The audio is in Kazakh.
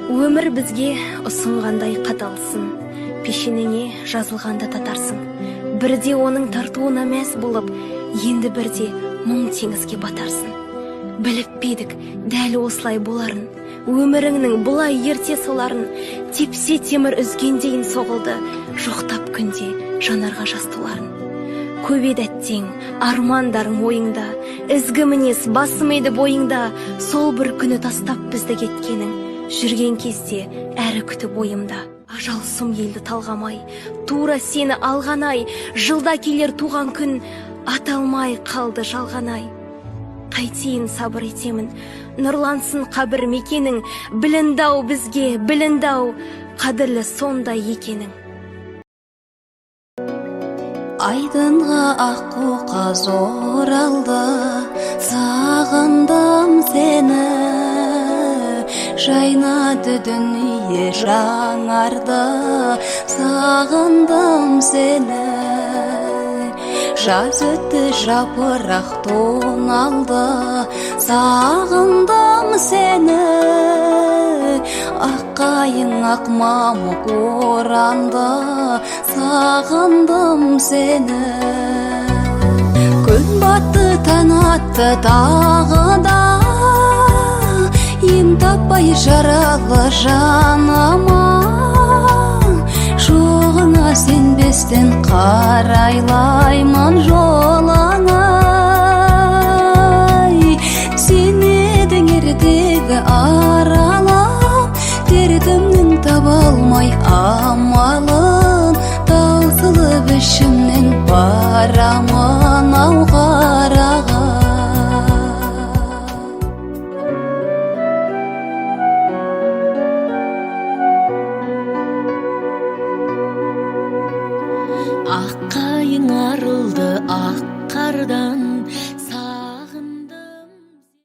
Өмір бізге ұсынғандай қаталсын, пешенеңе жазылғанда татарсың. Бірде оның тартуына мәз болып, енді бірде мұң теңізге батарсың. Біліп бедік дәл осылай боларын, өміріңнің бұлай ерте соларын, тепсе темір үзгендейін соғылды, жоқтап күнде жанарға жас толарын. Көбеді әттең армандарың ойыңда, ізгі мінез басымайды бойыңда, сол бір күні тастап бізді кеткенің, жүрген кезде әрі күтіп ойымда. Ажал сұм елді талғамай, тура сені алғанай, жылда келер туған күн, аталмай қалды жалғанай. Қайтейін сабыр етемін, нұрлансын қабір мекенің, біліндау бізге, біліндау, қадірлі сондай екенің. Айдынға аққу қаз оралды, сағындым сені. Жайнады дүние жаңарды, сағындым сені. Жаз өтті жапырақ тоналды, сағындым сені. Аққайың ақ мамық оранды, сағындым сені. Күн батты таң атты тағы да, ем таппай жаралы жаныма. Жоғыңа сенбестен қарайлаймын жолыңа. Сен едің ертегі аралап, дертімнің таба алмай амалын, таусылып ішімнен барамын ау қараға. Аққайың арылды ақ қардан,